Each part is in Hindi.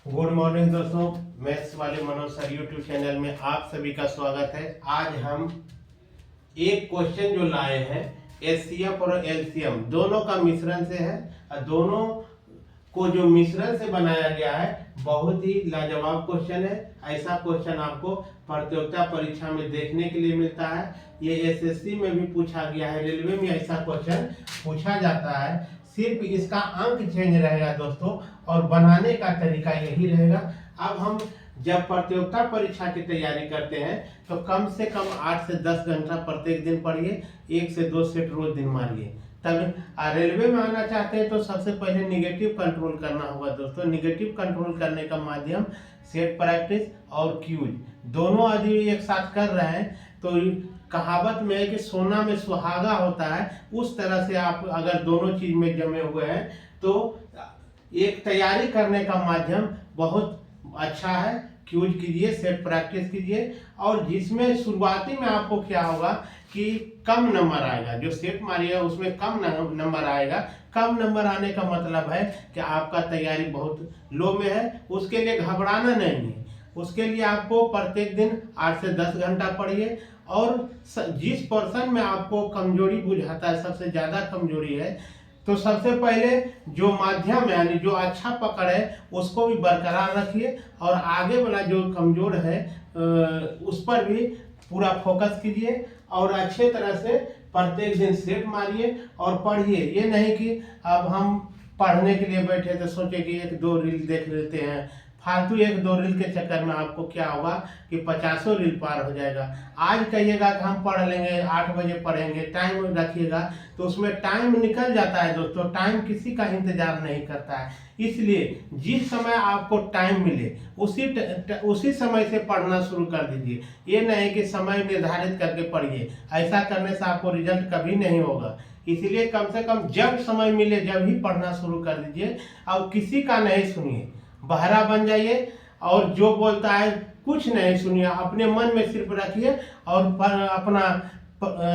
गुड मॉर्निंग दोस्तों, मैथ्स वाले मनोज सर यूट्यूब चैनल में आप सभी का स्वागत है। आज हम एक क्वेश्चन जो लाए हैं एचसीएफ और एलसीएम दोनों का मिश्रण से है और दोनों को जो मिश्रण से बनाया गया है बहुत ही लाजवाब क्वेश्चन है। ऐसा क्वेश्चन आपको प्रतियोगिता परीक्षा में देखने के लिए मिलता है। ये एसएससी में भी पूछा गया है, रेलवे में ऐसा क्वेश्चन पूछा जाता है। सिर्फ इसका अंक चेंज रहेगा दोस्तों और बनाने का तरीका यही रहेगा। अब हम जब प्रतियोगिता परीक्षा की तैयारी करते हैं तो कम से कम 8 से 10 घंटा प्रत्येक दिन पढ़िए, 1 से 2 सेट रोज दिन मारिए। तब रेलवे में आना चाहते हैं तो सबसे पहले निगेटिव कंट्रोल करना होगा दोस्तों। निगेटिव कंट्रोल करने का माध्यम सेट प्रैक्टिस और क्यूज दोनों यदि एक साथ कर रहे हैं तो कहावत में है कि सोना में सुहागा होता है। उस तरह से आप अगर दोनों चीज में जमे हुए हैं तो एक तैयारी करने का माध्यम बहुत अच्छा है। क्यूज कीजिए, सेट प्रैक्टिस कीजिए और जिसमें शुरुआती में आपको क्या होगा कि कम नंबर आएगा। जो सेट मारिएगा उसमें कम नंबर आएगा। कम नंबर आने का मतलब है कि आपका तैयारी बहुत लो में है। उसके लिए घबराना नहीं है। उसके लिए आपको प्रत्येक दिन 8 से 10 घंटा पढ़िए और जिस पर्सन में आपको कमजोरी बुझाता है, सबसे ज्यादा कमजोरी है, तो सबसे पहले जो माध्यम यानी जो अच्छा पकड़ है उसको भी बरकरार रखिए और आगे वाला जो कमजोर है उस पर भी पूरा फोकस कीजिए और अच्छे तरह से प्रत्येक दिन सेट मारिए और पढ़िए। ये नहीं कि अब हम पढ़ने के लिए बैठे तो सोचे कि 1-2 रील देख लेते हैं। फालतू 1-2 रील के चक्कर में आपको क्या होगा कि 50 रील पार हो जाएगा। आज कहिएगा कि हम पढ़ लेंगे, 8 बजे पढ़ेंगे, टाइम रखिएगा तो उसमें टाइम निकल जाता है दोस्तों। टाइम किसी का इंतजार नहीं करता है। इसलिए जिस समय आपको टाइम मिले उसी समय से पढ़ना शुरू कर दीजिए। ये नहीं कि समय निर्धारित करके पढ़िए, ऐसा करने से आपको रिजल्ट कभी नहीं होगा। इसलिए कम से कम जब समय मिले जब ही पढ़ना शुरू कर दीजिए और किसी का नहीं सुनिए, बहरा बन जाइए और जो बोलता है कुछ नहीं सुनिए, अपने मन में सिर्फ रखिए और अपना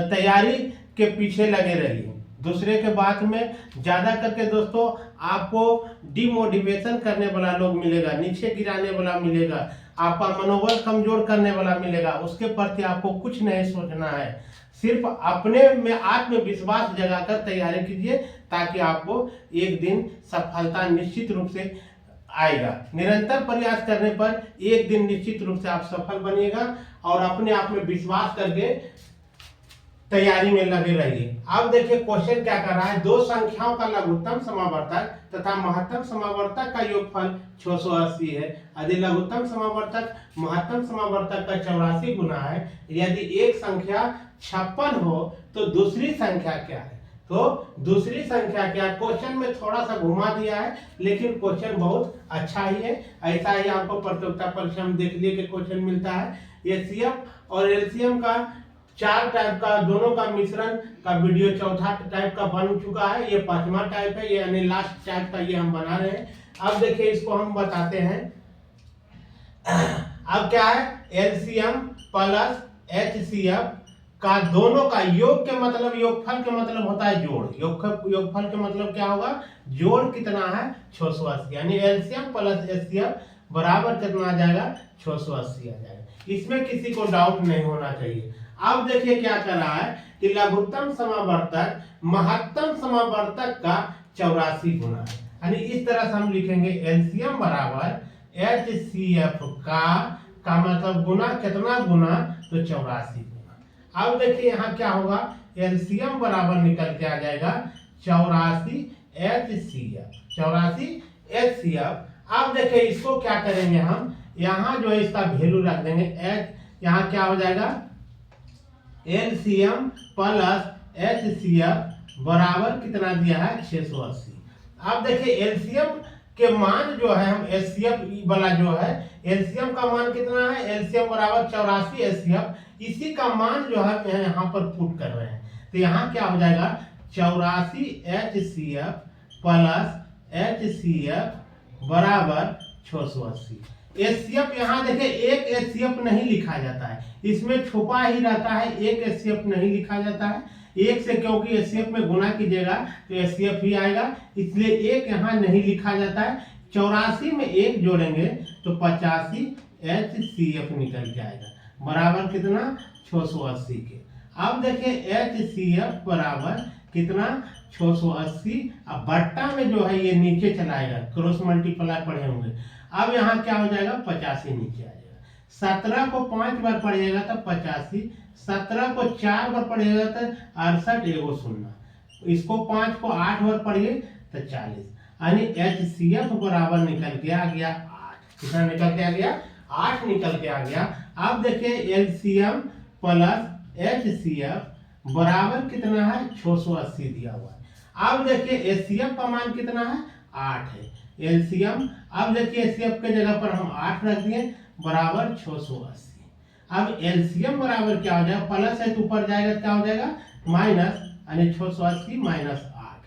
तैयारी के पीछे लगे रहिए। दूसरे के बात में ज्यादा करके दोस्तों आपको डिमोटिवेशन करने वाला लोग मिलेगा, नीचे गिराने वाला मिलेगा, आपका मनोबल कमजोर करने वाला मिलेगा। उसके प्रति आपको कुछ नहीं सोचना है। सिर्फ अपने में आत्मविश्वास जगाकर तैयारी कीजिए ताकि आपको एक दिन सफलता निश्चित रूप से आएगा। निरंतर प्रयास करने पर एक दिन निश्चित रूप से आप सफल बनिएगा और अपने आप में विश्वास करके तैयारी में लगे रहिए। अब देखिए क्वेश्चन क्या कर रहा है। दो संख्याओं का लघुत्तम समावर्तक तथा महत्तम समावर्तक का योगफल 680 है। यदि लघुत्तम समावर्तक महत्तम समावर्तक का 84 गुना है, यदि एक संख्या 56 हो तो दूसरी संख्या क्या है। तो दूसरी संख्या क्या, क्वेश्चन में थोड़ा सा घुमा दिया है लेकिन क्वेश्चन बहुत अच्छा ही है। ऐसा ही आपको प्रतियोगिता परीक्षा में देख लिए कि क्वेश्चन मिलता है। एचसीएफ और एलसीएम का 4 टाइप का दोनों का मिश्रण का वीडियो चौथा टाइप का बन चुका है। ये 5वां टाइप है, ये यानी लास्ट टाइप का ये हम बना रहे हैं। अब देखिए इसको हम बताते हैं। अब क्या है, एलसीएम प्लस एचसीएफ का दोनों का योग के मतलब, योगफल के मतलब होता है जोड़। योगफल के मतलब क्या होगा, जोड़ कितना है 680, यानी एलसीएम प्लस एचसीएफ बराबर कितना आ जाएगा 680 आ जाएगा। इसमें किसी को डाउट नहीं होना चाहिए। अब देखिए क्या कर रहा है कि लघुत्तम समावर्तक महत्तम समावर्तक का 84 गुना है। यानी इस तरह से हम लिखेंगे एलसीएम बराबर एचसीएफ का मतलब गुना कितना गुना, तो 84 गुना। अब देखिए यहाँ क्या होगा, एलसीएम बराबर निकल के आ जाएगा 84 एचसीएफ, 84 एचसीएफ। अब देखिए इसको क्या करेंगे हम, यहाँ जो है इसका वैल्यू रख देंगे एच, यहाँ क्या हो जाएगा एलसीएम प्लस एचसीएफ बराबर कितना दिया है 680। अब देखिए एलसीएम के मान जो है हम एचसीएफ वाला जो है एलसीएम का मान कितना है, एलसीएम बराबर 84 एचसीएफ, इसी का मान जो है यहाँ पर पुट कर रहे हैं। तो यहाँ क्या हो जाएगा 84 एचसीएफ प्लस एचसीएफ बराबर 680। एचसीएफ यहाँ देखिए एक एचसीएफ नहीं लिखा जाता है, इसमें छुपा ही रहता है, एक एचसीएफ नहीं लिखा जाता है। एक से क्योंकि एचसीएफ में गुना कीजिएगा तो एचसीएफ ही आएगा, इसलिए एक यहाँ नहीं लिखा जाता है। 84 में 1 जोड़ेंगे तो 85 HCF निकल के आएगा, बराबर कितना 680 के। अब देखिए HCF बराबर कितना 680, अब बट्टा में जो है ये नीचे चलाएगा, क्रॉस मल्टीप्लाई पढ़े होंगे। अब यहाँ क्या हो जाएगा 85 नीचे आ जाएगा, 17 को 5 बार पढ़िएगा तो 85, 17 को 4 बार पढ़िएगा तो 68 एगो सुनना, इसको 5 को 8 बार पढ़िए तो 40, यानी HCF बराबर निकल के आ गया 8। कितना निकल के आ गया 8 निकल के आ गया। अब देखिए LCM प्लस HCF बराबर कितना है 680 दिया हुआ है। अब देखिए HCF का मान कितना है 8 है, LCM अब देखिए HCF के जगह पर हम 8 रख दिए बराबर 680। अब LCM बराबर क्या हो जाएगा, प्लस है तो ऊपर जाएगा तो क्या हो जाएगा माइनस, यानी 680 माइनस 8।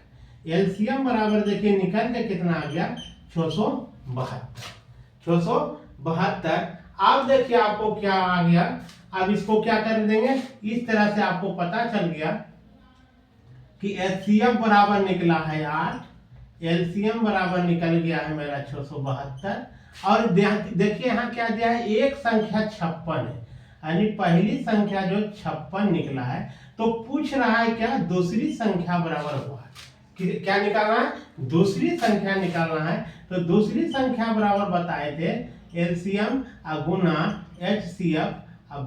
LCM बराबर देखिए निकल के कितना आ गया 672। अब देखिए आपको क्या आ गया, अब इसको क्या कर देंगे, इस तरह से आपको पता चल गया कि HCF बराबर निकला है 8, LCM बराबर निकल गया है मेरा 672। और देखिए यहाँ क्या दिया है, एक संख्या 56 है, यानी पहली संख्या जो 56 निकला है, तो पूछ रहा है क्या दूसरी संख्या बराबर हुआ है, क्या निकालना है दूसरी संख्या निकालना है। तो दूसरी संख्या बराबर बताए थे LCM गुना HCF,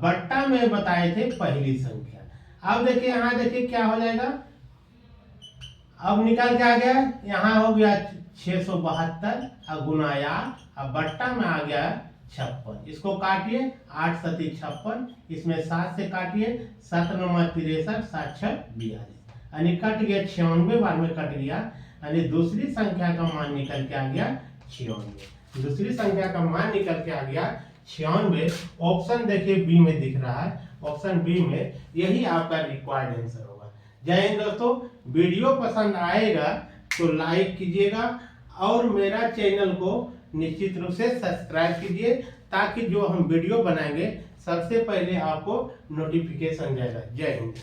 बट्टा में बताए थे पहली संख्या। अब देखिए यहाँ देखिए क्या हो जाएगा, अब निकल के आ गया, यहाँ हो गया 672 गुना 8, अब बट्टा में आ गया 56, इसको काटिए 8 सती 56, इसमें 7 से काटिए 7 9 63 7 6 42, यानी कट गया 96 बार में कट गया, यानी दूसरी संख्या का मान निकल के आ गया 96। दूसरी संख्या का मान निकल के आ गया 96। ऑप्शन देखिए बी में दिख रहा है, ऑप्शन बी में यही आपका रिक्वायर्ड आंसर होगा। जय हिंद दोस्तों, वीडियो पसंद आएगा तो लाइक कीजिएगा और मेरा चैनल को निश्चित रूप से सब्सक्राइब कीजिए, ताकि जो हम वीडियो बनाएंगे सबसे पहले आपको नोटिफिकेशन जाएगा। जय हिंद।